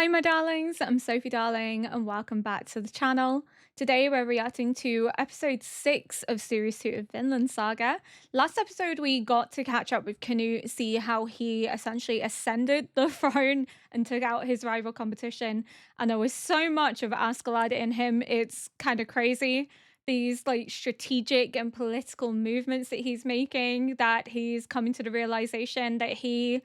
Hi, my darlings. I'm Sophie Darling, and welcome back to the channel. Today, we're reacting to episode 6 of series 2 of Vinland Saga. Last episode, we got to catch up with Canute, see how he essentially ascended the throne and took out his rival competition. And there was so much of Askeladd in him, it's kind of crazy. These like strategic and political movements that he's making, that he's coming to the realization that he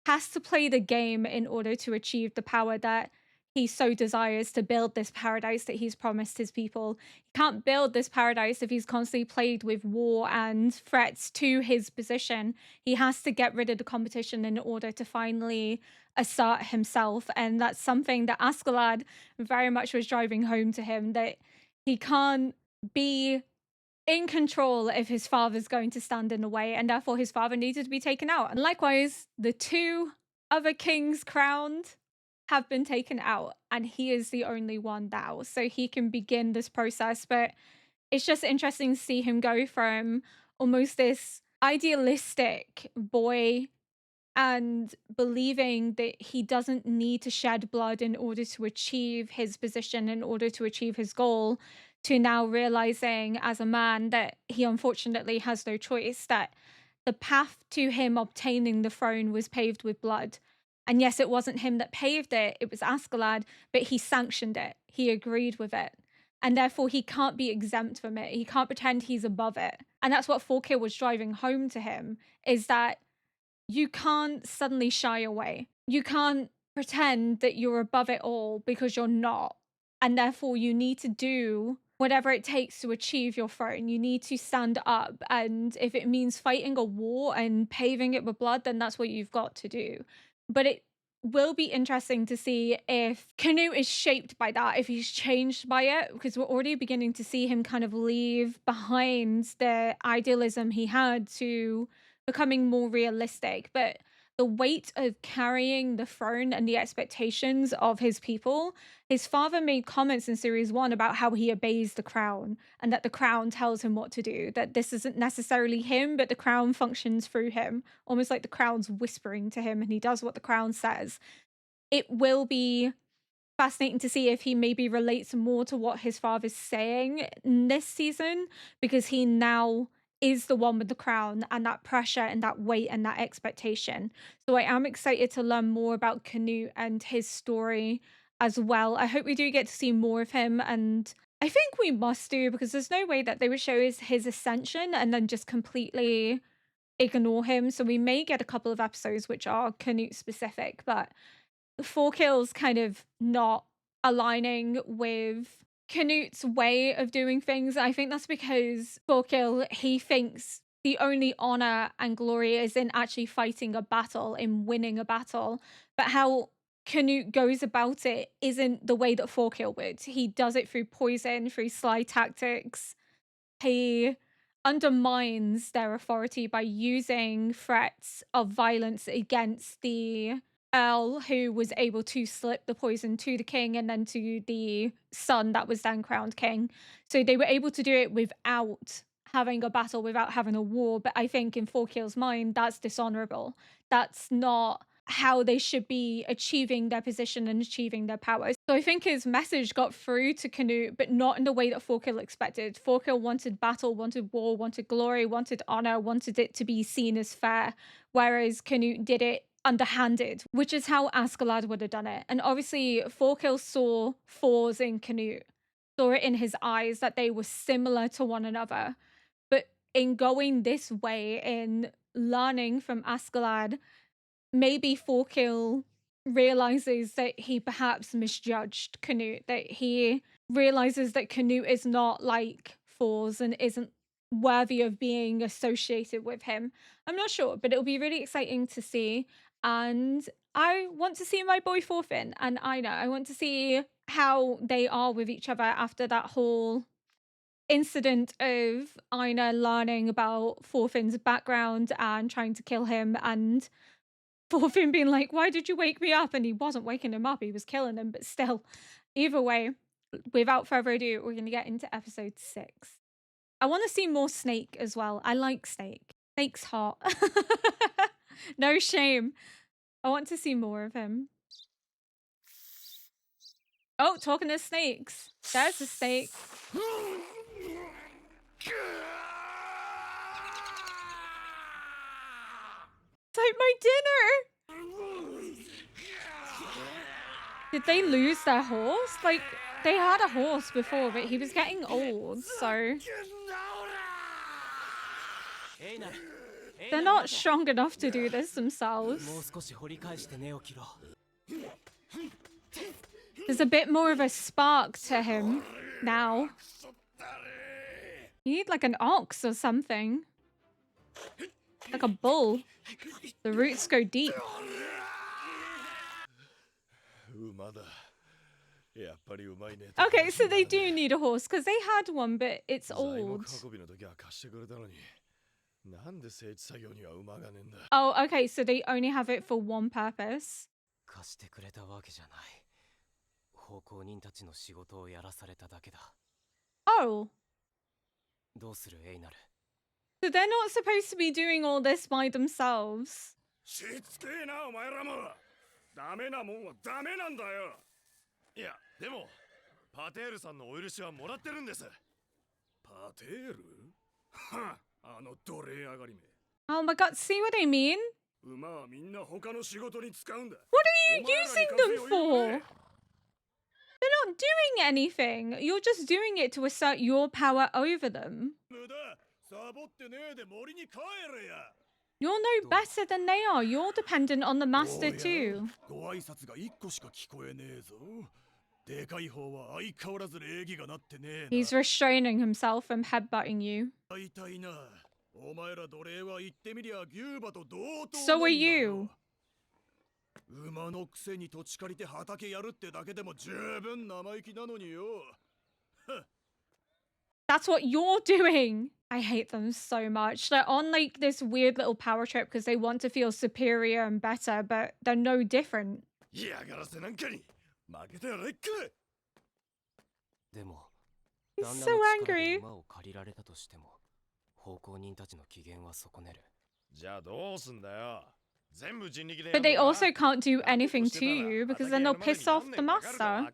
has to play the game in order to achieve the power that he so desires to build this paradise that he's promised his people. He can't build this paradise if he's constantly plagued with war and threats to his position. He has to get rid of the competition in order to finally assert himself. And that's something that Askeladd very much was driving home to him, that he can't be in control if his father's going to stand in the way, and therefore his father needed to be taken out. And likewise, the two other kings crowned have been taken out, and he is the only one now. So he can begin this process. But it's just interesting to see him go from almost this idealistic boy and believing that he doesn't need to shed blood in order to achieve his position, in order to achieve his goal, to now realizing as a man that he unfortunately has no choice, that the path to him obtaining the throne was paved with blood. And yes, it wasn't him that paved it, it was Askeladd, but he sanctioned it, he agreed with it. And therefore he can't be exempt from it, he can't pretend he's above it. And that's what Thorkill was driving home to him, is that you can't suddenly shy away. You can't pretend that you're above it all, because you're not. And therefore, you need to do whatever it takes to achieve your throne. You need to stand up. And if it means fighting a war and paving it with blood, then that's what you've got to do. But it will be interesting to see if Canute is shaped by that, if he's changed by it, because we're already beginning to see him kind of leave behind the idealism he had to becoming more realistic. But the weight of carrying the throne and the expectations of his people, his father made comments in series 1 about how he obeys the crown and that the crown tells him what to do, that this isn't necessarily him, but the crown functions through him, almost like the crown's whispering to him and he does what the crown says. It will be fascinating to see if he maybe relates more to what his father's saying in this season, because he now is the one with the crown and that pressure and that weight and that expectation. So I am excited to learn more about Canute and his story as well. I hope we do get to see more of him, and I think we must do, because there's no way that they would show his ascension and then just completely ignore him. So we may get a couple of episodes which are Canute specific, but Thorkill's kind of not aligning with Canute's way of doing things. I think that's because Thorkill, he thinks the only honor and glory is in actually fighting a battle, in winning a battle. But how Canute goes about it isn't the way that Thorkill would. He does it through poison, through sly tactics. He undermines their authority by using threats of violence against the Earl, who was able to slip the poison to the king and then to the son that was then crowned king. So they were able to do it without having a battle, without having a war. But I think in Thorkill's mind, that's dishonorable. That's not how they should be achieving their position and achieving their power. So I think his message got through to Canute, but not in the way that Thorkill expected. Thorkill wanted battle, wanted war, wanted glory, wanted honor, wanted it to be seen as fair, whereas Canute did it underhanded, which is how Askeladd would have done it. And obviously, Thorkill saw flaws in Canute, saw it in his eyes that they were similar to one another. But in going this way, in learning from Askeladd, maybe Thorkill realizes that he perhaps misjudged Canute, that he realizes that Canute is not like Thor's and isn't worthy of being associated with him. I'm not sure, but it'll be really exciting to see. And I want to see my boy Thorfinn and Ina. I want to see how they are with each other after that whole incident of Ina learning about Thorfinn's background and trying to kill him, and Thorfinn being like, why did you wake me up? And he wasn't waking him up, he was killing him. But still, either way, without further ado, we're going to get into episode 6. I want to see more Snake as well. I like Snake. Snake's hot. No shame. I want to see more of him. Oh, talking to snakes. There's a snake. Take my dinner! Did they lose their horse? Like, they had a horse before, but he was getting old, so... They're not strong enough to do this themselves. There's a bit more of a spark to him now. You need like an ox or something. Like a bull. The roots go deep. Okay, so they do need a horse because they had one, but it's old. Oh, okay, so they only have it for one purpose. Oh. So they're not supposed to be doing all this by themselves. Oh my god, see what I mean? What are you using them for? They're not doing anything. You're just doing it to assert your power over them. You're no better than they are. You're dependent on the master too. He's restraining himself from headbutting you. So are you. That's what you're doing. I hate them so much. They're on like this weird little power trip because they want to feel superior and better, but they're no different. He's so angry. But they also can't do anything to you because then they'll piss off the master.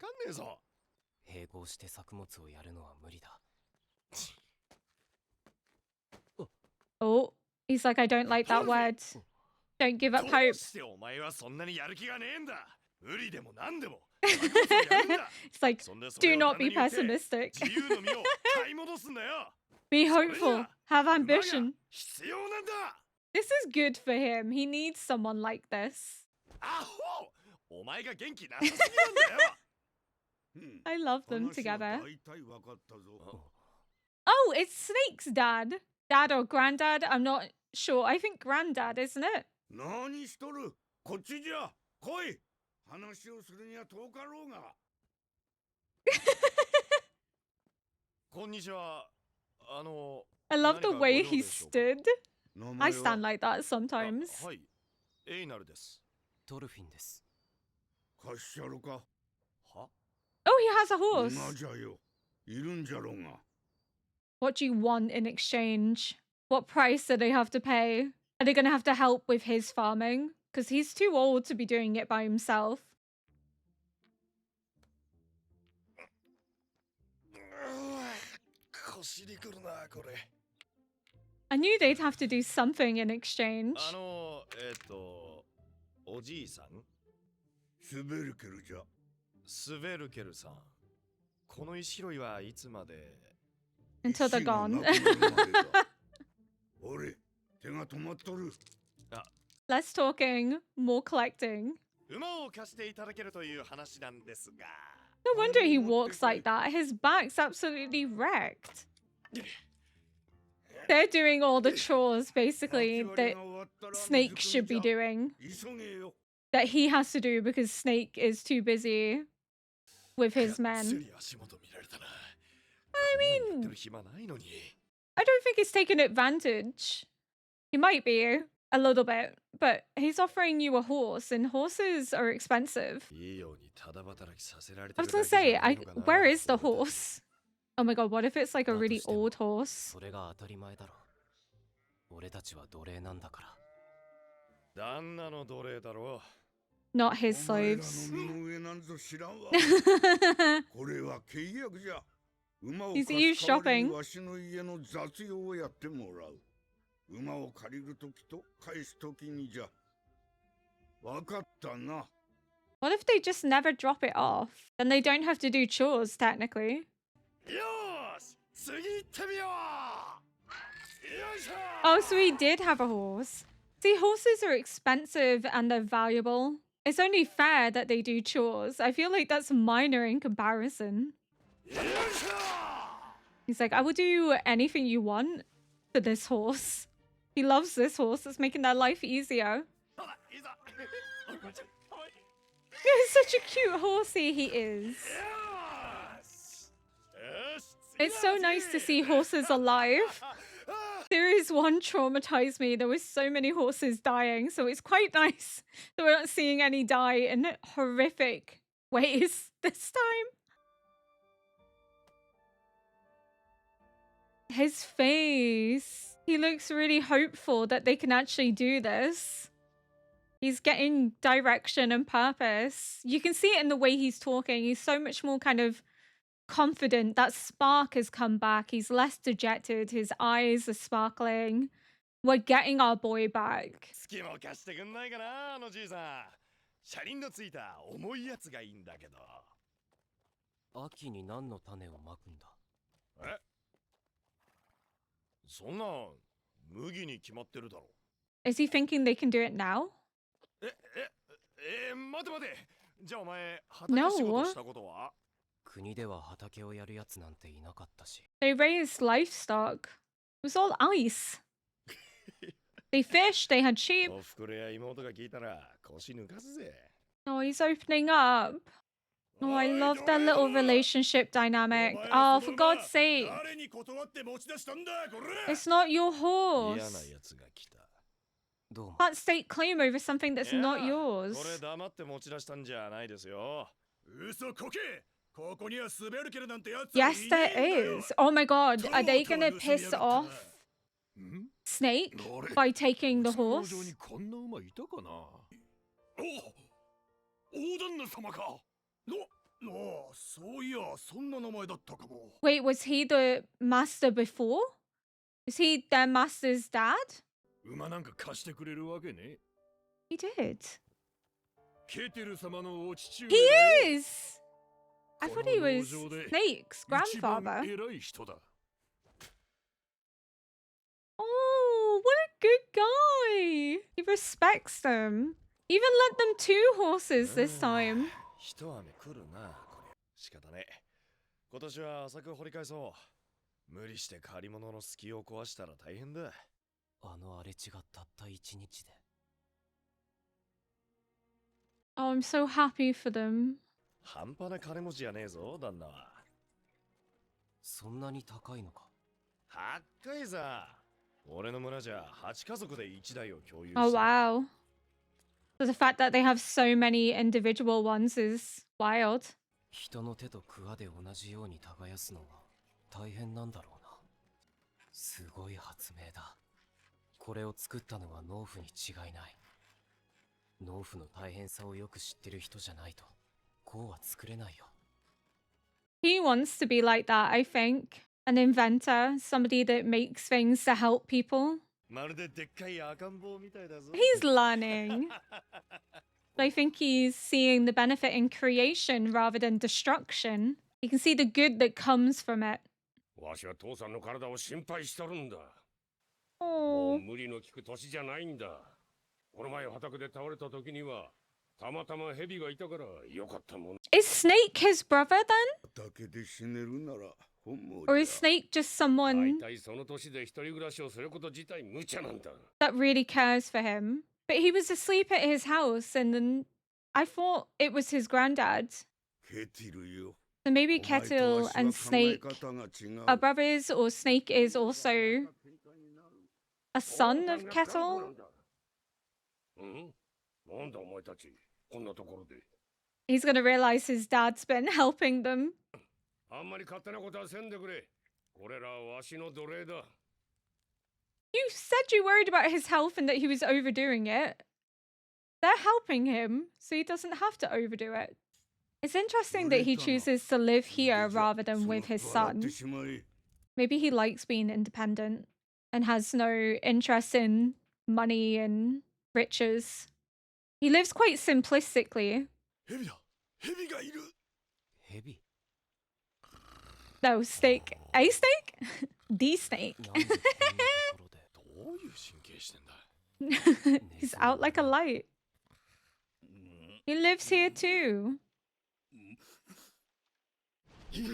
Oh, he's like, I don't like that word. Don't give up hope. It's like, do not be pessimistic. Be hopeful. Have ambition. This is good for him. He needs someone like this. I love them together. Oh, it's Snake's dad. Dad or granddad? I'm not sure. I think granddad, isn't it? I love the way he stood. I stand like that sometimes. Oh, he has a horse. What do you want in exchange? What price do they have to pay? Are they going to have to help with his farming? Because he's too old to be doing it by himself. I knew they'd have to do something in exchange. Until they're gone. Less talking, more collecting. No wonder he walks like that. His back's absolutely wrecked. They're doing all the chores, basically, that Snake should be doing. That he has to do because Snake is too busy with his men. I mean, I don't think he's taking advantage. He might be, a little bit, but he's offering you a horse, and horses are expensive. I was gonna say, where is the horse? Oh my god, what if it's like a really old horse? not his slaves. お前らの身の上なんぞ知らんわ。 He's これは契約じゃ。馬を貸す代わりに eavesdropping. わしの家の雑用をやってもらう。馬を借りるときと返すときにじゃ。わかったな。 What if they just never drop it off? Then they don't have to do chores, technically. よーし、次行ってみよう。よいしょ。 Oh, so he did have a horse. See, horses are expensive and they're valuable. It's only fair that they do chores. I feel like that's minor in comparison. よいしょ。 He's like, I will do anything you want for this horse. He loves this horse. It's making their life easier. ほら、いざ。こっち。はい。 He's such a cute horsey he is. よし。よし。 It's so nice to see horses alive. Series 1 traumatized me. There were so many horses dying, so it's quite nice that we're not seeing any die in horrific ways this time. His face. He looks really hopeful that they can actually do this. He's getting direction and purpose. You can see it in the way he's talking. He's so much more kind of confident. That spark has come back. He's less dejected. His eyes are sparkling. We're getting our boy back. 隙間を貸してくんないかな、あのじいさん。車輪のついた重いやつがいいんだけど。秋に何の種をまくんだ。え？そんなん麦に決まってるだろ。 Is he thinking they can do it now? 待て待て。じゃあお前畑仕事したことは？ 国では畑をやるやつなんていなかったし。 They raised livestock. It was all ice. They fished, they had sheep. おふくろや妹が聞いたら腰抜かすぜ。 Oh, he's opening up. Oh, I love their little relationship dynamic. Oh, for God's sake. 誰に断って持ち出したんだ、これ。 It's not your 嫌な horse. やつが来た。どうも。 Can't stake claim over something that's not いや、 yours. これ黙って持ち出したんじゃないですよ。嘘こけ。ここには滑るけるなんてやつはい Yes, ねえんだ there よ。 is. Oh my God. Are they gonna piss off ん？ Snake 誰？ by taking the うちの農 horse? 場にこんな馬いたかな。お、大旦那様か。そういや、そんな名前だったかも。 Wait, was he the master before? Is he their master's dad? 馬なんか貸してくれるわけね。 He did. ケテル様のお父上 He だよ。 is! I thought he was Snake's 一番 grandfather. 偉い人だ。 Oh, what a good guy! He respects them. Even lent them 2 horses this time. 一雨来るな、これ。仕方ねえ。今年は浅く掘り返そう。無理して借り物の隙を壊したら大変だ。あの荒れ地がたった1日で。 Oh, I'm so happy for them. 半端な金持ちじゃねえぞ、旦那は。そんなに高いのか。高いさ。俺の村じゃ8家族で1台を共有して。 Oh, wow. So the fact that they have so many individual ones is wild. 人の手と桑で同じように耕すのは大変なんだろうな。すごい発明だ。これを作ったのは農夫に違いない。農夫の大変さをよく知ってる人じゃないとこうは作れないよ。 He wants to be like that, I think. An inventor, somebody that makes things to help people. まるででっかい赤ん坊みたいだぞ。 He's learning. I think he's seeing the benefit in creation rather than destruction. He can see the good that comes from it. わしは父さんの体を心配しとるんだ。も Oh, う無理の効く年じゃないんだ。この前畑で倒れた時にはたまたま蛇がいたからよかったもん。 is Snake his brother then? 畑で死ねるなら本望 Or じ is ゃ。 Snake just 大 someone 体その年で一人暮らしをすること自体無茶なんだ。 that really cares for him? But he was asleep at his house and then I thought it was his granddad. ケティルよ。 So maybe お前と Kettle わしは and 考え Snake 方が違う。 are brothers, or Snake is also a son of Kettle. うんなんだお前たちこんなところで。 He's gonna realize his dad's been helping them. あんまり勝手なことはせんでくれ。これらはわしの奴隷だ。 You said you worried about his health and that he was overdoing it. they're helping him so he doesn't have to overdo it. It's interesting that he chooses to live here rather than with his son. Maybe he likes being independent and has no interest in money and riches. He lives quite simplistically. ヘビだヘビがいるヘビ No, steak. A steak? The snake. なんでこんなところでどういう神経してんだ He's out like a light. He lives here too. じじい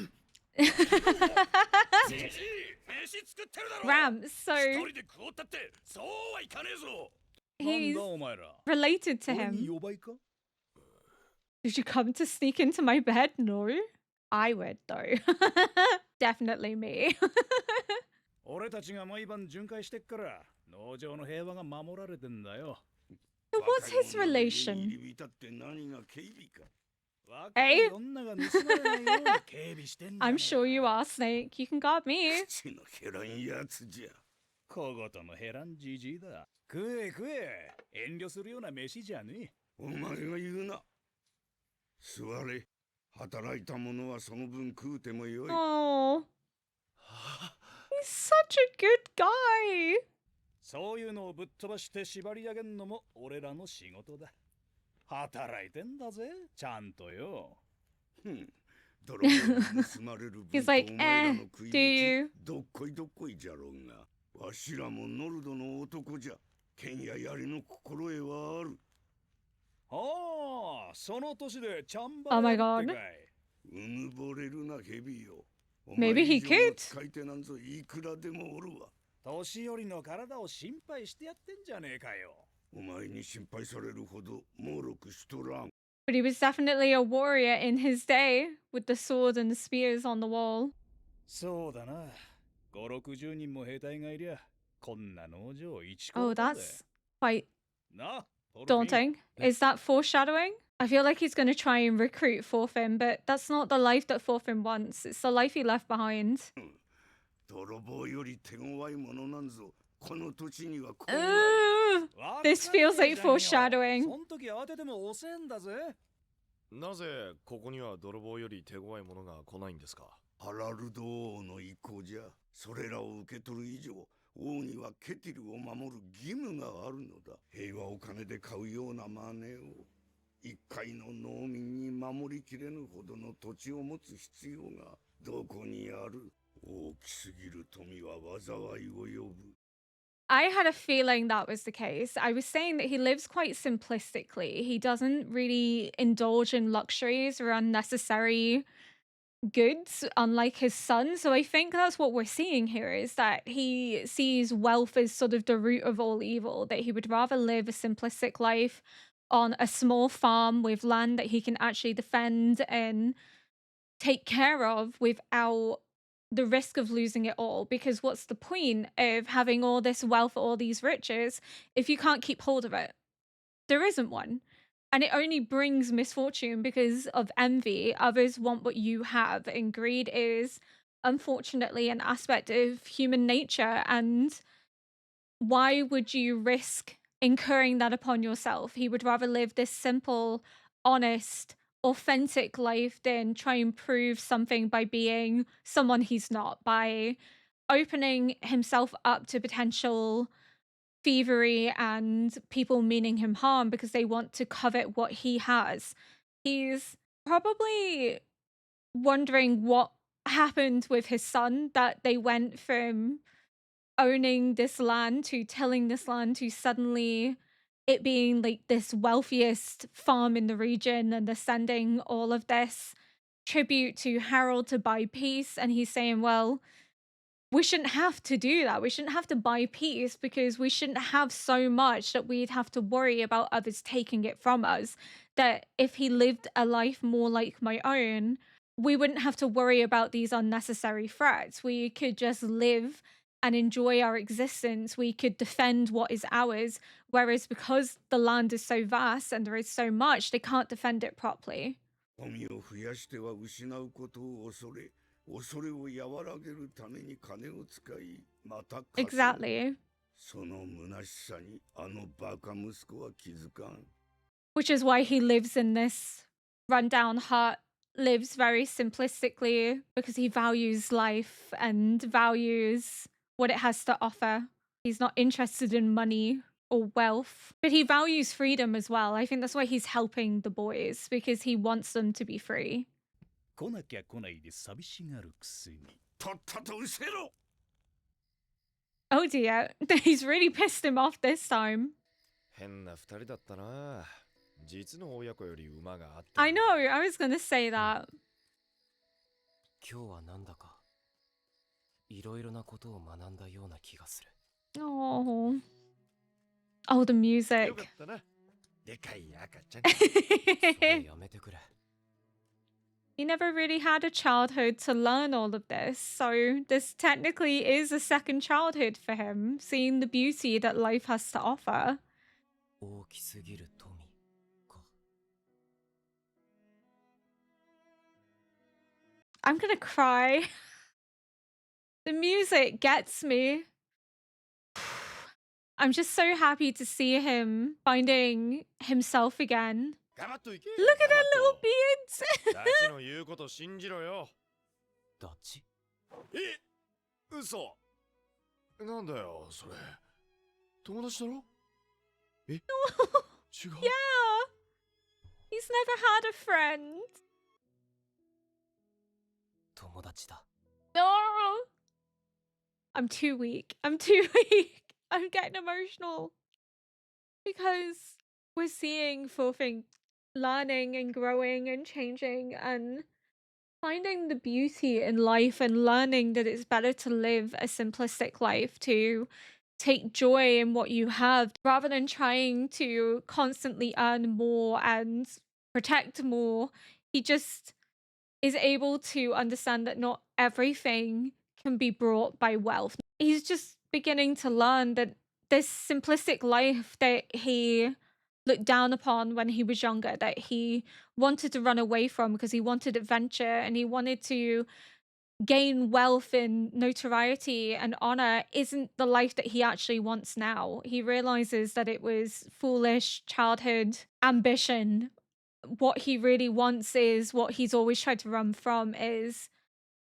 飯作ってるだろ Ram, 一 so 人で食おうったってそうはいかねえぞ he's お前ら related to 俺に him. 呼ばいか Did you come to sneak into my bed? No. I would though. Definitely me. 俺たちが毎晩巡回してっから農場の平和が守られてんだよ So what's his relation? 何が警備か Eh? 女が盗まれないように警備してんじゃねえ I'm sure you are, Snake. You can guard me. 口の減らんやつじゃ小言の減らんじじいだ食え食え遠慮するような飯じゃねえお前が言うな座れ働いた者はその分食うてもよい Oh. He's such a good guy. そういうのをぶっ飛ばして縛り上げんのも俺らの仕事だ働いてんだぜちゃんとよ泥棒に盗まれる He's 分と like, お前らの eh, 食い do you? どっこいどっこいじゃろうがわしらもノルドの男じゃ剣や槍の心得はあるああその年でチャンバ Oh my ラ god. ってかいうぬぼれるなヘビよ Maybe he could. 使い手なんぞいくらでもおるわ年寄りの体を心配してやってんじゃねえかよお前に心配されるほど猛録しとらん But he was definitely a warrior in his day with the sword and the spears on the wall. そうだな5、60人も兵隊がいりゃこんな農場一 Oh, 個だぜ that's quite なトルフィン daunting. Is that foreshadowing? I feel like he's going to try and recruit Thorfinn, but that's not the life that Thorfinn wants. It's the life he left behind. 泥棒より手強いものなんぞこの土地には来ない Ugh, this feels like foreshadowing. そん時慌てても遅えんだぜなぜここには泥棒より手強いものが来ないんですかハラルド王の意向じゃそれらを受け取る以上王にはケティルを守る義務があるのだ平和を金で買うようなマネを一介の農民に守りきれぬほどの土地を持つ必要がどこにある大きすぎる富は災いを呼ぶ I had a feeling that was the case. I was saying that he lives quite simplistically. He doesn't really indulge in luxuries or unnecessary goods, unlike his son. So I think that's what we're seeing here is that he sees wealth as sort of the root of all evil, that he would rather live a simplistic life on a small farm with land that he can actually defend and take care of without the risk of losing it all. Because what's the point of having all this wealth, all these riches, if you can't keep hold of it? There isn't one. And it only brings misfortune because of envy. Others want what you have. And greed is, unfortunately, an aspect of human nature. And why would you risk incurring that upon yourself? He would rather live this simple, honest, authentic life than try and prove something by being someone he's not, by opening himself up to potential thievery and people meaning him harm because they want to covet what he has. He's probably wondering what happened with his son, that they went from owning this land to tilling this land to suddenly it being like this wealthiest farm in the region, and they're sending all of this tribute to Harold to buy peace. And he's saying, well, we shouldn't have to do that. We shouldn't have to buy peace because we shouldn't have so much that we'd have to worry about others taking it from us. That if he lived a life more like my own, we wouldn't have to worry about these unnecessary threats. We could just live and enjoy our existence. We could defend what is ours. Whereas because the land is so vast and there is so much, they can't defend it properly. 富を増やしては失うことを恐れ恐れを和らげるために金を使いまた稼ぐ Exactly. その虚しさにあのバカ息子は気づかん which is why he lives in this rundown hut, lives very simplistically because he values life and values what it has to offer. He's not interested in money or wealth, but he values freedom as well. I think that's why he's helping the boys, because he wants them to be free. 来なきゃ来ないで寂しがるくせに。とっとと失せろ。 Oh dear, he's really pissed him off this time. 変な二人だったな。実の親子より馬があって。I know, I was gonna say that. 今日はなんだかいろいろなことを学んだような気がする。 Oh, oh, the music. よかったな。でかい赤ちゃん。それやめてくれ。 He never really had a childhood to learn all of this, so this technically is a second childhood for him, seeing the beauty that life has to offer. 大きすぎる富か。 I'm gonna cry. The music gets me. I'm just so happy to see him finding himself again. 頑張っといけ。 Look at their little beards. ダチの言うこと信じろよ。ダチ？え、嘘。なんだよ、それ。友達だろ？え、違う。 Yeah. He's never had a friend. 友達だ。 No. I'm too weak. I'm too weak. I'm getting emotional. Because we're seeing Thorfinn learning and growing and changing and finding the beauty in life and learning that it's better to live a simplistic life, to take joy in what you have rather than trying to constantly earn more and protect more. He just is able to understand that not everything can be brought by wealth. He's just beginning to learn that this simplistic life that he looked down upon when he was younger, that he wanted to run away from because he wanted adventure and he wanted to gain wealth and notoriety and honor, isn't the life that he actually wants now. He realizes that it was foolish childhood ambition. What he really wants is what he's always tried to run from, is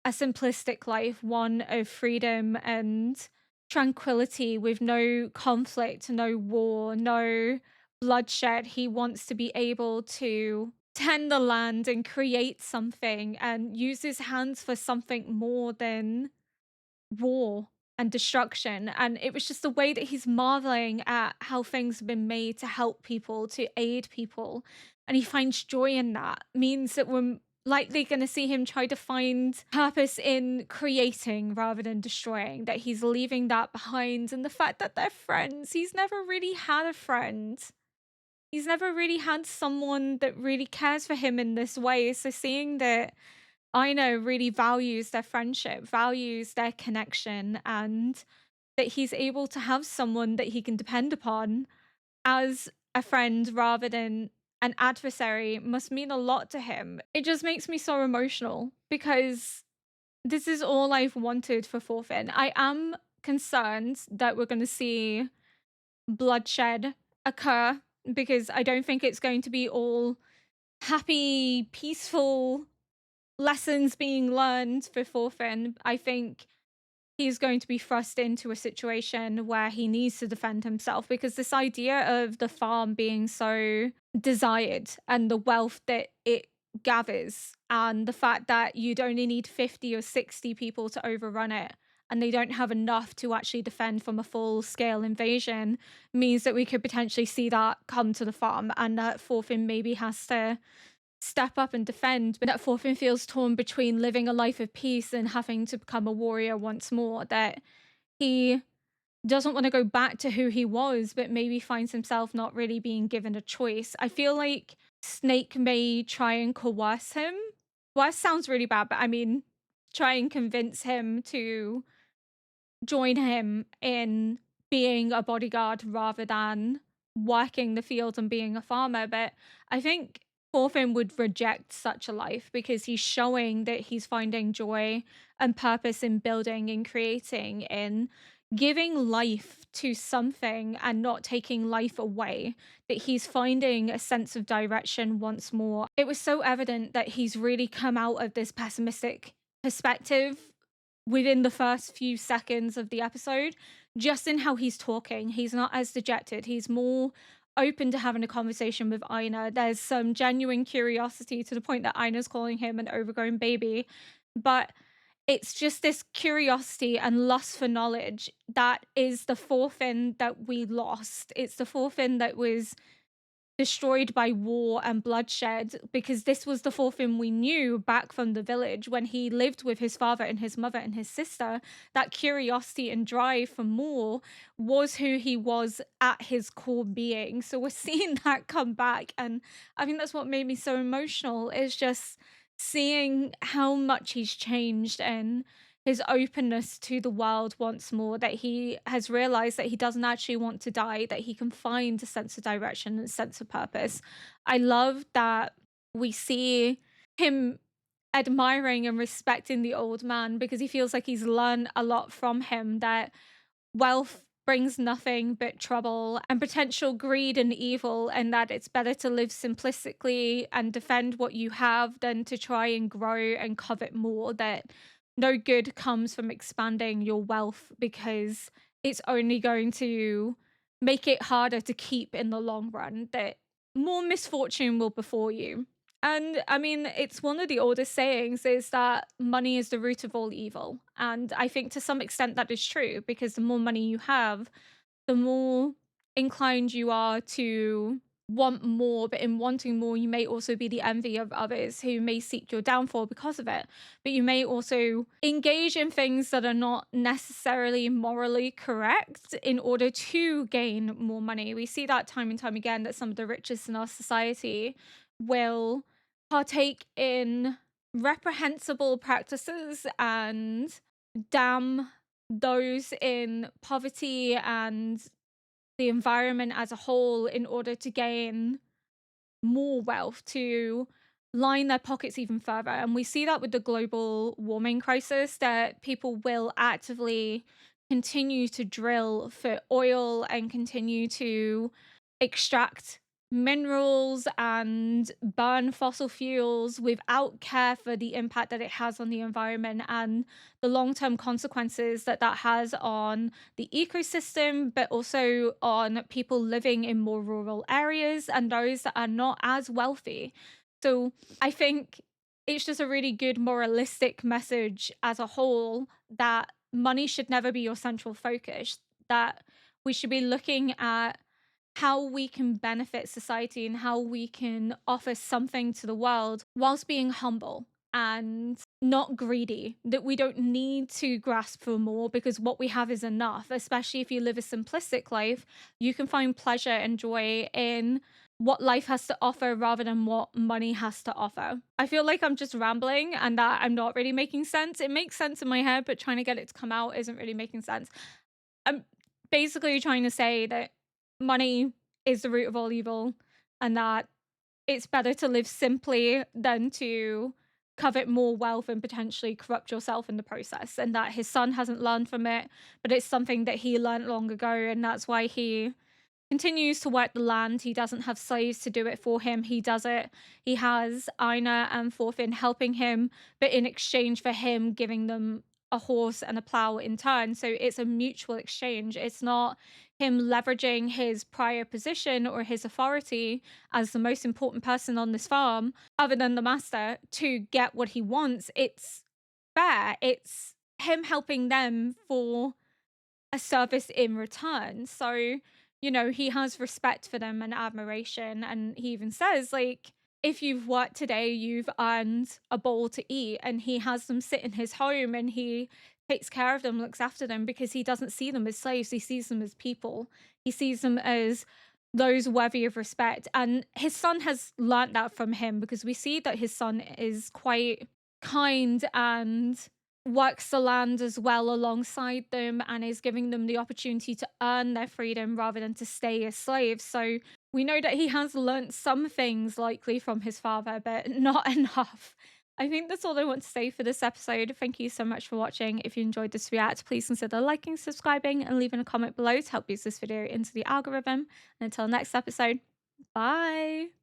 a simplistic life, one of freedom and tranquility with no conflict, no war, no bloodshed. He wants to be able to tend the land and create something and use his hands for something more than war and destruction. And it was just the way that he's marveling at how things have been made to help people, to aid people, and he finds joy in that, means that we're likely going to see him try to find purpose in creating rather than destroying, that he's leaving that behind. And the fact that they're friends, he's never really had a friend. He's never really had someone that really cares for him in this way. So seeing that Aina really values their friendship, values their connection, and that he's able to have someone that he can depend upon as a friend rather than an adversary must mean a lot to him. It just makes me so emotional because this is all I've wanted for Thorfinn. I am concerned that we're going to see bloodshed occur because I don't think it's going to be all happy, peaceful lessons being learned for Thorfinn. I think he's going to be thrust into a situation where he needs to defend himself, because this idea of the farm being so desired and the wealth that it gathers and the fact that you'd only need 50 or 60 people to overrun it and they don't have enough to actually defend from a full-scale invasion means that we could potentially see that come to the farm, and that Thorfinn maybe has to step up and defend, but that Thorfinn feels torn between living a life of peace and having to become a warrior once more, that he doesn't want to go back to who he was, but maybe finds himself not really being given a choice. I feel like Snake may try and coerce him. Coerce sounds really bad, but I mean, try and convince him to join him in being a bodyguard rather than working the field and being a farmer. But I think Thorfinn would reject such a life because he's showing that he's finding joy and purpose in building and creating, in giving life to something and not taking life away, that he's finding a sense of direction once more. It was so evident that he's really come out of this pessimistic perspective within the first few seconds of the episode, just in how he's talking. He's not as dejected. He's more open to having a conversation with Aina. There's some genuine curiosity to the point that Aina's calling him an overgrown baby. But it's just this curiosity and lust for knowledge that is the Thorfinn that we lost. It's the Thorfinn that was destroyed by war and bloodshed, because this was the Thorfinn we knew back from the village when he lived with his father and his mother and his sister. That curiosity and drive for more was who he was at his core being. So we're seeing that come back, and I think that's what made me so emotional, is just seeing how much he's changed and his openness to the world once more, that he has realized that he doesn't actually want to die, that he can find a sense of direction and a sense of purpose. I love that we see him admiring and respecting the old man, because he feels like he's learned a lot from him, that wealth brings nothing but trouble and potential greed and evil, and that it's better to live simplistically and defend what you have than to try and grow and covet more, that no good comes from expanding your wealth, because it's only going to make it harder to keep in the long run, that more misfortune will befall you. And I mean, it's one of the oldest sayings, is that money is the root of all evil. And I think to some extent that is true, because the more money you have, the more inclined you are to want more. But in wanting more, you may also be the envy of others who may seek your downfall because of it. But you may also engage in things that are not necessarily morally correct in order to gain more money. We see that time and time again, that some of the richest in our society will partake in reprehensible practices and damn those in poverty and the environment as a whole in order to gain more wealth, to line their pockets even further. And we see that with the global warming crisis, that people will actively continue to drill for oil and continue to extract minerals and burn fossil fuels without care for the impact that it has on the environment and the long-term consequences that that has on the ecosystem, but also on people living in more rural areas and those that are not as wealthy. So I think it's just a really good moralistic message as a whole, that money should never be your central focus, that we should be looking at how we can benefit society and how we can offer something to the world whilst being humble and not greedy, that we don't need to grasp for more because what we have is enough. Especially if you live a simplistic life, you can find pleasure and joy in what life has to offer rather than what money has to offer. I feel like I'm just rambling and that I'm not really making sense. It makes sense in my head, but trying to get it to come out isn't really making sense. I'm basically trying to say that money is the root of all evil, and that it's better to live simply than to covet more wealth and potentially corrupt yourself in the process. And that his son hasn't learned from it, but it's something that he learned long ago, and that's why he continues to work the land. He doesn't have slaves to do it for him. He does it. He has Aina and Thorfinn helping him, but in exchange for him giving them a horse and a plow in turn. So it's a mutual exchange. It's not him leveraging his prior position or his authority as the most important person on this farm, other than the master, to get what he wants. It's fair. It's him helping them for a service in return. So, you know, he has respect for them and admiration. And he even says, like, if you've worked today, you've earned a bowl to eat. And he has them sit in his home and he takes care of them, looks after them, because he doesn't see them as slaves. He sees them as people. He sees them as those worthy of respect. And his son has learnt that from him, because we see that his son is quite kind and works the land as well alongside them and is giving them the opportunity to earn their freedom rather than to stay as slaves. So we know that he has learnt some things likely from his father, but not enough. I think that's all I want to say for this episode. Thank you so much for watching. If you enjoyed this react, please consider liking, subscribing, and leaving a comment below to help boost this video into the algorithm. And until next episode, bye.